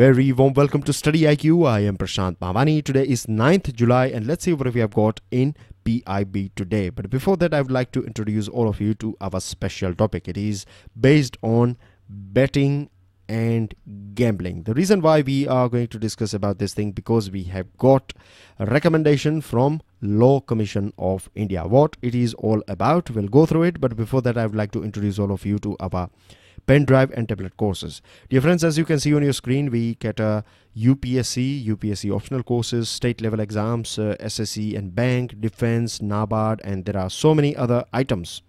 Very warm welcome to StudyIQ. I am Prashant Mamani. Today is 9th July and let's see what we have got in PIB today. But before that, I would like to introduce all of you to our special topic. It is based on betting and gambling. The reason why we are going to discuss about this thing, because we have got a recommendation from Law Commission of India. What it is all about, we'll go through it. But before that, I would like to introduce all of you to our pen drive and tablet courses. Dear friends, as you can see on your screen, we cater UPSC optional courses, state level exams, SSC and bank, defense, NABARD, and there are so many other items.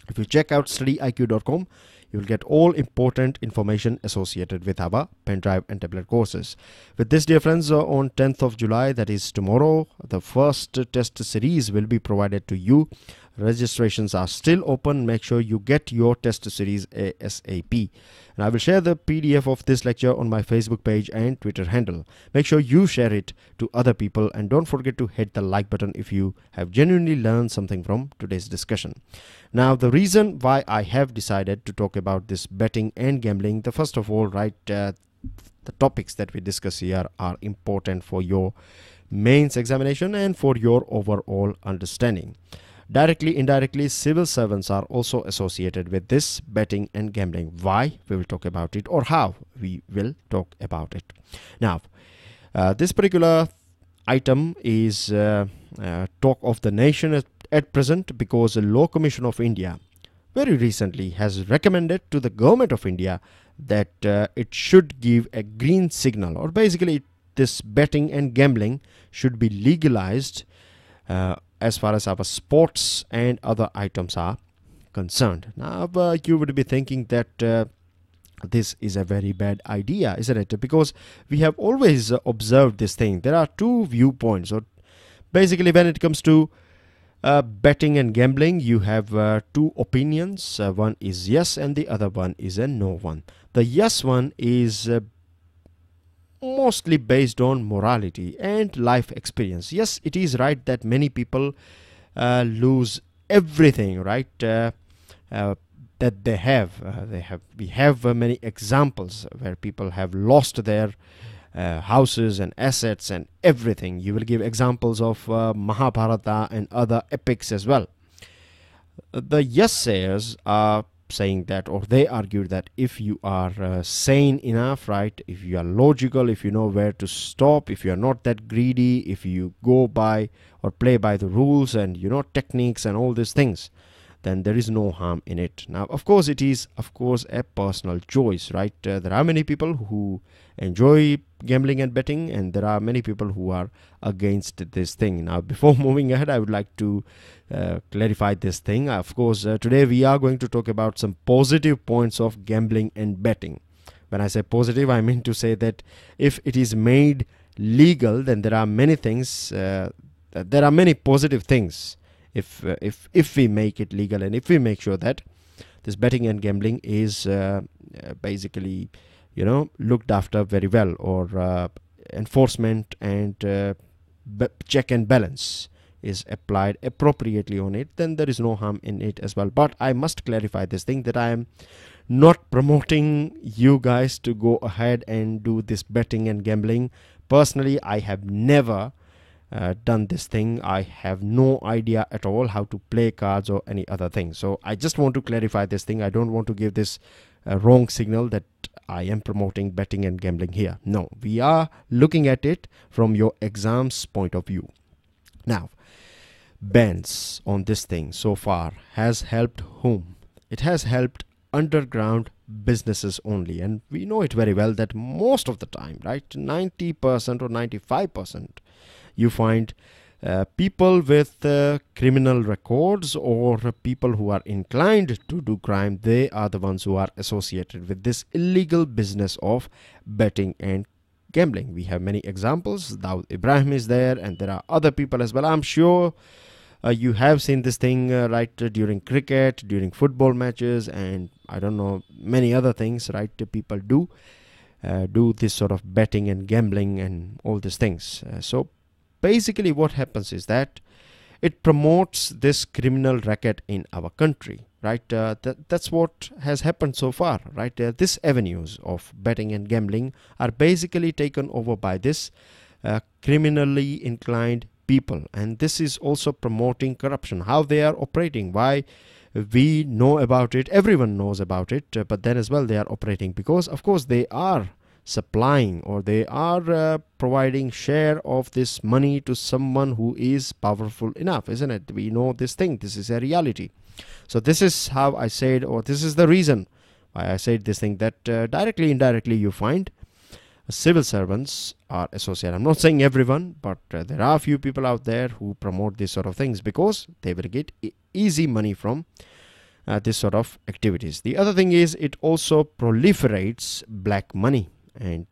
If you check out StudyIQ.com, you will get all important information associated with our pen drive and tablet courses. With this, dear friends, on 10th of July, that is tomorrow, the first test series will be provided to you. Registrations are still open. Make sure you get your test series ASAP. And I will share the PDF of this lecture on my Facebook page and Twitter handle. Make sure you share it to other people and don't forget to hit the like button if you have genuinely learned something from today's discussion. Now, the reason why I have decided to talk about this betting and gambling, the first of all, the topics that we discuss here are important for your mains examination and for your overall understanding. Directly, indirectly, civil servants are also associated with this betting and gambling. Why? We will talk about it, or how we will talk about it. Now, this particular item is talk of the nation at present, because the Law Commission of India very recently has recommended to the government of India that it should give a green signal, or basically this betting and gambling should be legalized as far as our sports and other items are concerned. Now, you would be thinking that this is a very bad idea, isn't it? Because we have always observed this thing. There are two viewpoints. Or basically, when it comes to betting and gambling, you have two opinions. One is yes and the other one is a no one. The yes one is mostly based on morality and life experience. Yes, it is right that many people lose everything, right? That they have. We have many examples where people have lost their houses and assets and everything. You will give examples of Mahabharata and other epics as well. The yes sayers are saying that, or they argue that if you are sane enough, right, if you are logical, if you know where to stop, if you are not that greedy, if you go by or play by the rules and techniques and all these things, then there is no harm in it. Now, of course, it is a personal choice, right? There are many people who enjoy gambling and betting, and there are many people who are against this thing. Now, before moving ahead, I would like to clarify this thing. Of course, today we are going to talk about some positive points of gambling and betting. When I say positive, I mean to say that if it is made legal, then there are many things, there are many positive things if we make it legal, and if we make sure that this betting and gambling is basically looked after very well, or enforcement and check and balance is applied appropriately on it, then there is no harm in it as well. But I must clarify this thing, that I am not promoting you guys to go ahead and do this betting and gambling. Personally, I have never done this thing. I have no idea at all how to play cards or any other thing. So I just want to clarify this thing. I don't want to give this wrong signal that I am promoting betting and gambling here. No, we are looking at it from your exams point of view. Now, bans on this thing so far has helped whom? It has helped underground businesses only, and we know it very well that most of the time, right, 90% or 95%, you find people with criminal records or people who are inclined to do crime. They are the ones who are associated with this illegal business of betting and gambling. We have many examples. Dawood Ibrahim is there, and there are other people as well. I'm sure you have seen this thing during cricket, during football matches, and I don't know, many other things, right? People do this sort of betting and gambling and all these things. So basically what happens is that it promotes this criminal racket in our country. right? That's what has happened so far, right? These avenues of betting and gambling are basically taken over by this criminally inclined people, and this is also promoting corruption. How they are operating, why we know about it, everyone knows about it, but then as well they are operating because of course they are supplying, or they are providing share of this money to someone who is powerful enough, isn't it? We know this thing, this is a reality. So this is how I said, or this is the reason why I said this thing, that directly indirectly you find civil servants are associated. I'm not saying everyone, but there are a few people out there who promote these sort of things because they will get easy money from this sort of activities. The other thing is it also proliferates black money, and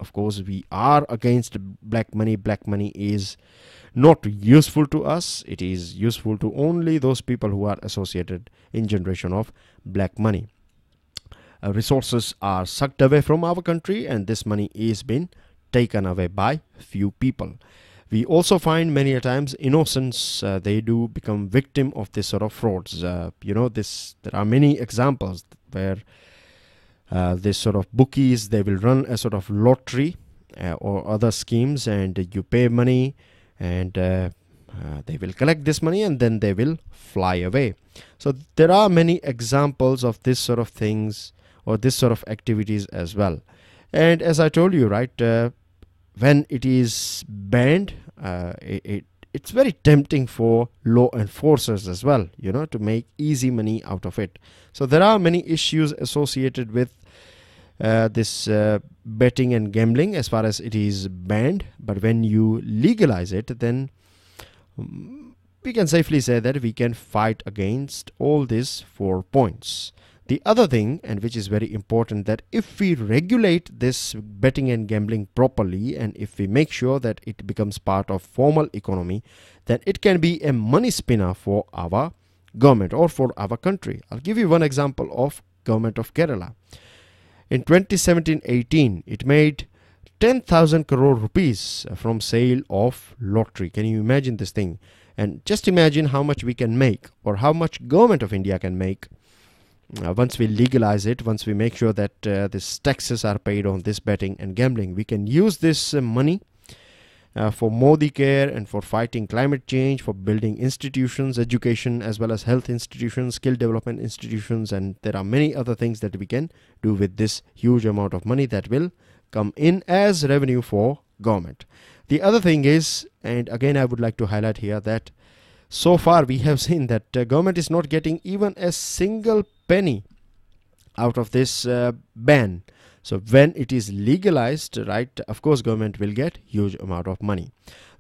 of course we are against black money. Black money is not useful to us. It is useful to only those people who are associated in generation of black money. Resources are sucked away from our country, and this money is being taken away by few people. We also find many a times innocents, they do become victim of this sort of frauds. You know, there are many examples where this sort of bookies, they will run a sort of lottery or other schemes, and you pay money, and they will collect this money and then they will fly away. So there are many examples of this sort of things, or this sort of activities as well. And as I told you, right, when it is banned, it's very tempting for law enforcers as well, you know, to make easy money out of it. So there are many issues associated with this betting and gambling as far as it is banned. But when you legalize it, then we can safely say that we can fight against all these 4 points. The other thing, and which is very important, that if we regulate this betting and gambling properly, and if we make sure that it becomes part of formal economy, then it can be a money spinner for our government or for our country. I'll give you one example of government of Kerala. In 2017-18, it made 10,000 crore rupees from sale of lottery. Can you imagine this thing? And just imagine how much we can make, or how much government of India can make once we legalize it, once we make sure that these taxes are paid on this betting and gambling. We can use this money for Modicare and for fighting climate change, for building institutions, education, as well as health institutions, skill development institutions, and there are many other things that we can do with this huge amount of money that will come in as revenue for government. The other thing is, and again I would like to highlight here, that so far we have seen that government is not getting even a single penny out of this ban. So when it is legalized, right, of course government will get huge amount of money.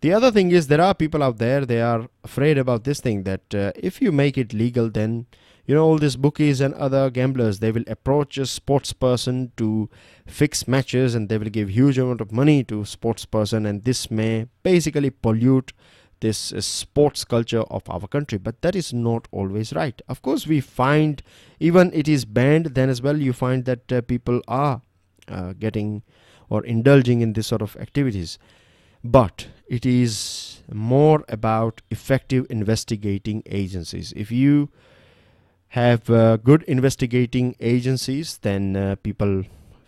The other thing is, there are people out there, they are afraid about this thing, that if you make it legal, then you know all these bookies and other gamblers, they will approach a sports person to fix matches, and they will give huge amount of money to sports person, and this may basically pollute this sports culture of our country. But that is not always right. Of course we find, even it is banned, then as well you find that people are getting or indulging in this sort of activities. But it is more about effective investigating agencies. If you have good investigating agencies, then people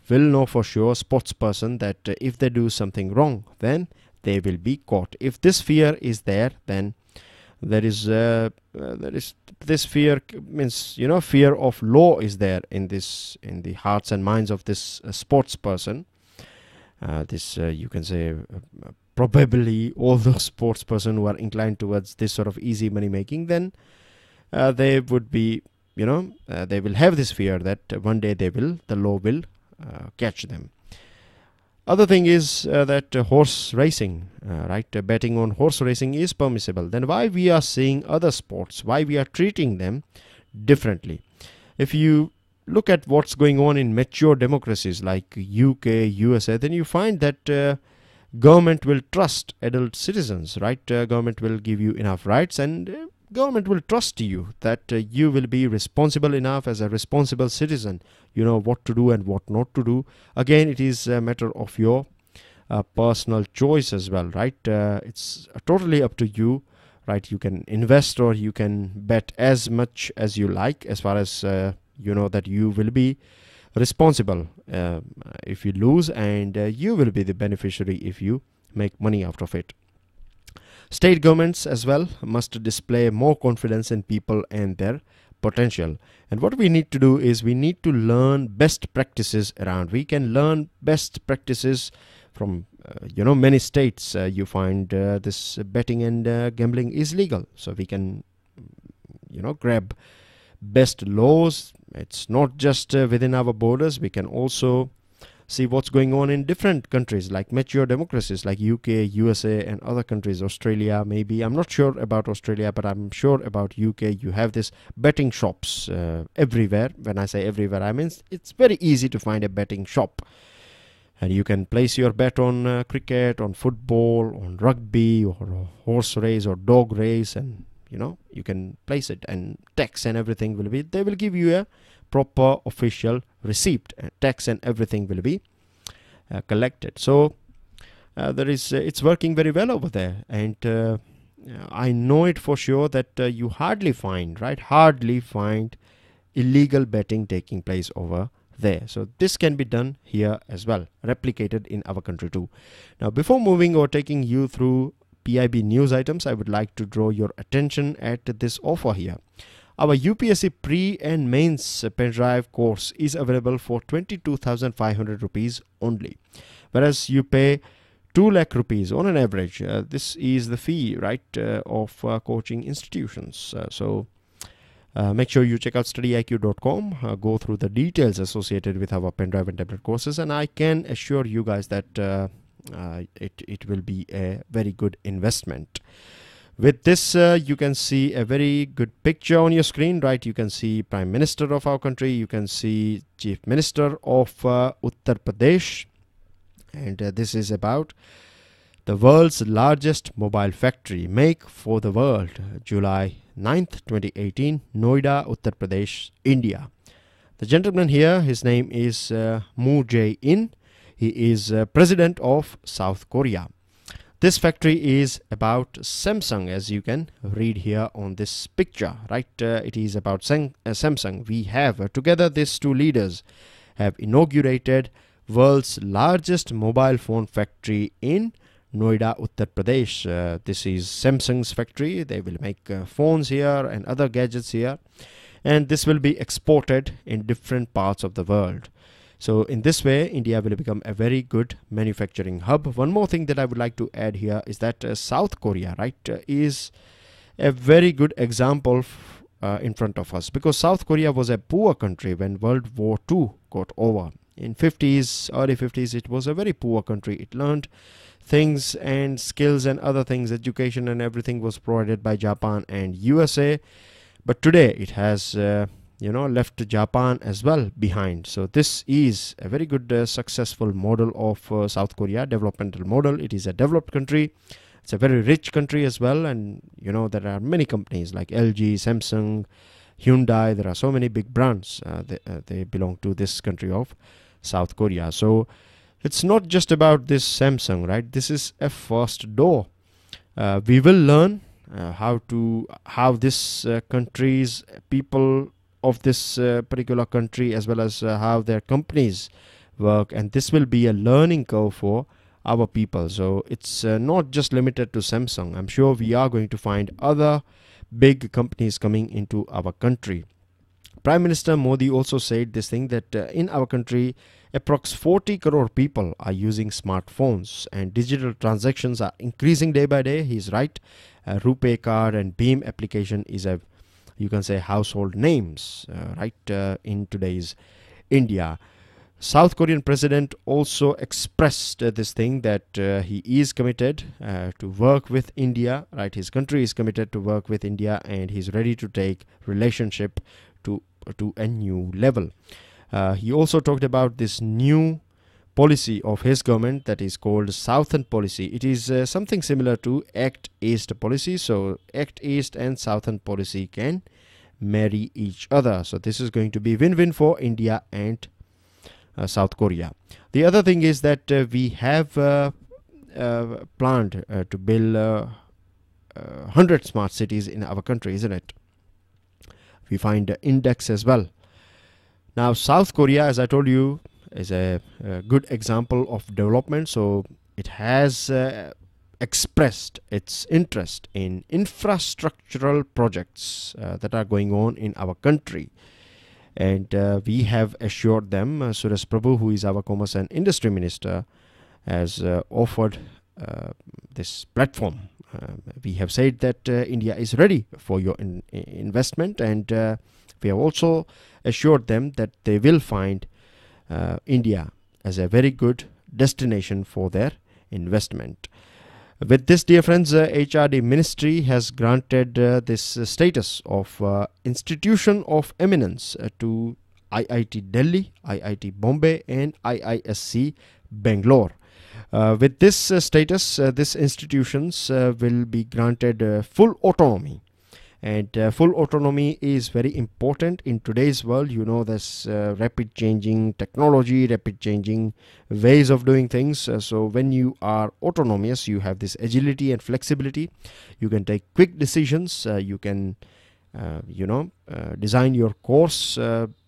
will know for sure, sports person, that if they do something wrong, then they will be caught. If this fear is there, then there is this fear, means, you know, fear of law is there in the hearts and minds of this sports person. You can say probably all those sports person who are inclined towards this sort of easy money making, then they would be, you know, they will have this fear that one day the law will catch them. Other thing is that horse racing, right? Betting on horse racing is permissible. Then why we are seeing other sports? Why we are treating them differently? If you look at what's going on in mature democracies like UK, USA, then you find that government will trust adult citizens, right? Government will give you enough rights, and government will trust you that you will be responsible enough as a responsible citizen. You know what to do and what not to do. Again, it is a matter of your personal choice as well, right? It's totally up to you, right? You can invest or you can bet as much as you like, as far as you know that you will be responsible if you lose, and you will be the beneficiary if you make money out of it. State governments as well must display more confidence in people and their potential. And what we need to do is we need to learn best practices around. We can learn best practices from many states. You find this betting and gambling is legal, so we can grab best laws. It's not just within our borders. We can also see what's going on in different countries, like mature democracies like UK, USA and other countries, Australia maybe. I'm not sure about Australia, but I'm sure about UK. You have this betting shops everywhere. When I say everywhere, I mean it's very easy to find a betting shop, and you can place your bet on cricket, on football, on rugby, or a horse race or dog race, and you can place it, and tax and everything will be, they will give you a proper official receipt, and tax and everything will be collected. So it's working very well over there, and I know it for sure that you hardly find illegal betting taking place over there. So this can be done here as well, replicated in our country too. Now, before moving or taking you through PIB news items, I would like to draw your attention at this offer here. Our UPSC Pre and Mains pen drive course is available for 22,500 rupees only, whereas you pay 2 lakh rupees on an average. This is the fee, right, of coaching institutions. So make sure you check out StudyIQ.com, go through the details associated with our pen drive and tablet courses, and I can assure you guys that it will be a very good investment. With this, you can see a very good picture on your screen, right? You can see Prime Minister of our country, you can see Chief Minister of Uttar Pradesh, and this is about the world's largest mobile factory, Make for the World, July 9th, 2018, Noida, Uttar Pradesh, India. The gentleman here, his name is Jae-in. He is president of South Korea. This factory is about Samsung, as you can read here on this picture, right? It is about Samsung. We have together, these two leaders have inaugurated world's largest mobile phone factory in Noida, Uttar Pradesh. This is Samsung's factory. They will make phones here and other gadgets here, and this will be exported in different parts of the world. So in this way, India will become a very good manufacturing hub. One more thing that I would like to add here is that South Korea, right, is a very good example in front of us, because South Korea was a poor country when World War II got over. In early 50s, it was a very poor country. It learned things and skills and other things, education and everything was provided by Japan and USA. But today it has left Japan as well behind. So this is a very good successful model of South Korea, developmental model. It is a developed country. It's a very rich country as well, and there are many companies like LG, Samsung, Hyundai. There are so many big brands. They belong to this country of South Korea. So it's not just about this Samsung, right? This is a first door. We will learn how this country's people of this particular country, as well as how their companies work, and this will be a learning curve for our people. So it's not just limited to Samsung. I'm sure we are going to find other big companies coming into our country. Prime Minister Modi also said this thing that in our country, approx 40 crore people are using smartphones, and digital transactions are increasing day by day. He's right. RuPay card and Beam application is you can say household names, in today's India. South Korean president also expressed this thing that he is committed to work with India, right? His country is committed to work with India, and he's ready to take relationship to a new level. He also talked about this new policy of his government that is called Southern Policy. It is something similar to Act East policy. So Act East and Southern Policy can marry each other. So this is going to be win-win for India and South Korea. The other thing is that we have planned to build 100 smart cities in our country, isn't it? We find the index as well. Now, South Korea, as I told you, is a good example of development. So it has expressed its interest in infrastructural projects that are going on in our country. And we have assured them, Suresh Prabhu, who is our Commerce and Industry Minister, has offered this platform. We have said that India is ready for your investment, and we have also assured them that they will find India as a very good destination for their investment. With this, dear friends, HRD Ministry has granted this status of Institution of Eminence to IIT Delhi, IIT Bombay and IISc Bangalore. With this status, these institutions will be granted full autonomy. And full autonomy is very important in today's world. You know, there's rapid changing technology, rapid changing ways of doing things. So when you are autonomous, you have this agility and flexibility. You can take quick decisions. You can, design your course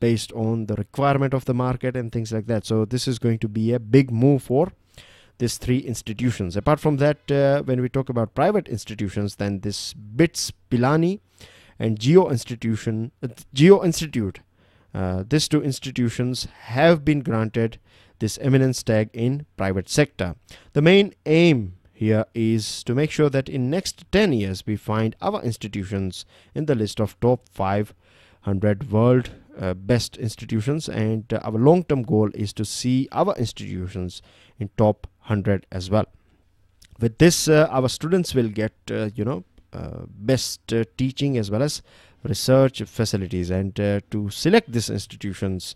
based on the requirement of the market and things like that. So this is going to be a big move for these three institutions. Apart from that, when we talk about private institutions, then this BITS Pilani and Geo Institute, these two institutions have been granted this eminence tag in private sector. The main aim here is to make sure that in next 10 years we find our institutions in the list of top 500 world best institutions, and our long-term goal is to see our institutions in top 100 as well. With this, our students will get best teaching as well as research facilities, and to select these institutions,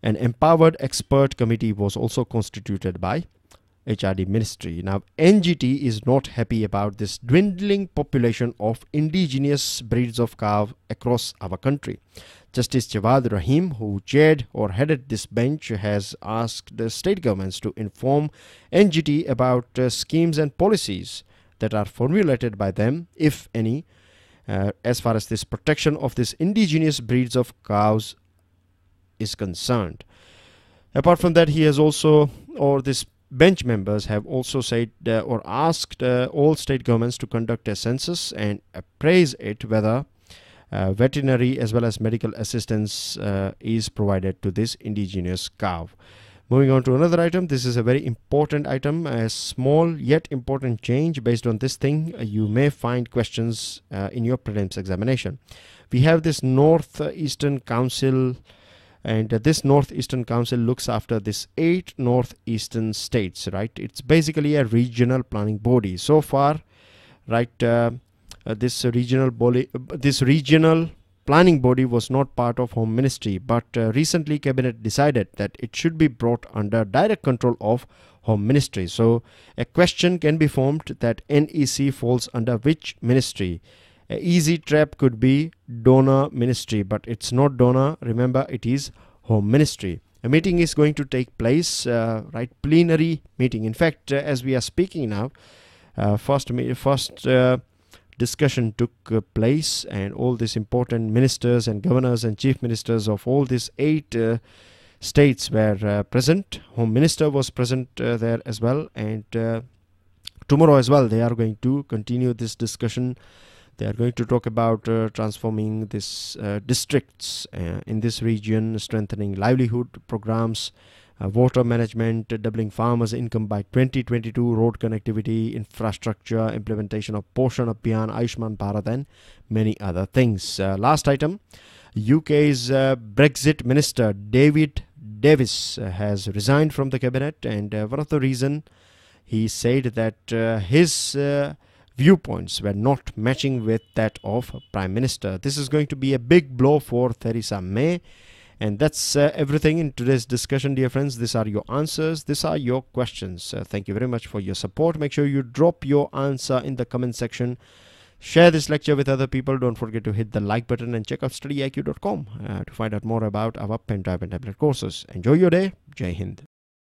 an empowered expert committee was also constituted by HRD Ministry. Now, NGT is not happy about this dwindling population of indigenous breeds of cow across our country. Justice Jawad Rahim, who chaired or headed this bench, has asked the state governments to inform NGT about schemes and policies that are formulated by them, if any, as far as this protection of this indigenous breeds of cows is concerned. Apart from that, he has also, or this bench members have also said or asked all state governments to conduct a census and appraise it whether veterinary as well as medical assistance is provided to this indigenous cow. Moving on to another item, this is a very important item, a small yet important change. Based on this thing, you may find questions in your prelims examination. We have this Northeastern Council, and this Northeastern Council looks after this 8 northeastern states, right? It's basically a regional planning body. So far, right, this regional planning body was not part of Home Ministry, but recently Cabinet decided that it should be brought under direct control of Home Ministry. So a question can be formed that NEC falls under which ministry? An easy trap could be donor ministry, but it's not donor. Remember, it is Home Ministry. A meeting is going to take place, right? Plenary meeting. In fact, as we are speaking now, first discussion took place, and all these important ministers and governors and chief ministers of all these 8 states were present. Home Minister was present there as well, and tomorrow as well they are going to continue this discussion. They are going to talk about transforming this districts in this region, strengthening livelihood programs, water management, doubling farmers' income by 2022, road connectivity, infrastructure, implementation of Poshan Abhiyan, Ayushman Bharat, and many other things. Last item, UK's Brexit Minister David Davis has resigned from the cabinet, and one of the reasons he said that his viewpoints were not matching with that of Prime Minister. This is going to be a big blow for Theresa May. And that's everything in today's discussion, dear friends. These are your answers. These are your questions. Thank you very much for your support. Make sure you drop your answer in the comment section. Share this lecture with other people. Don't forget to hit the like button and check out StudyIQ.com to find out more about our pen, type and tablet courses. Enjoy your day. Jae-in.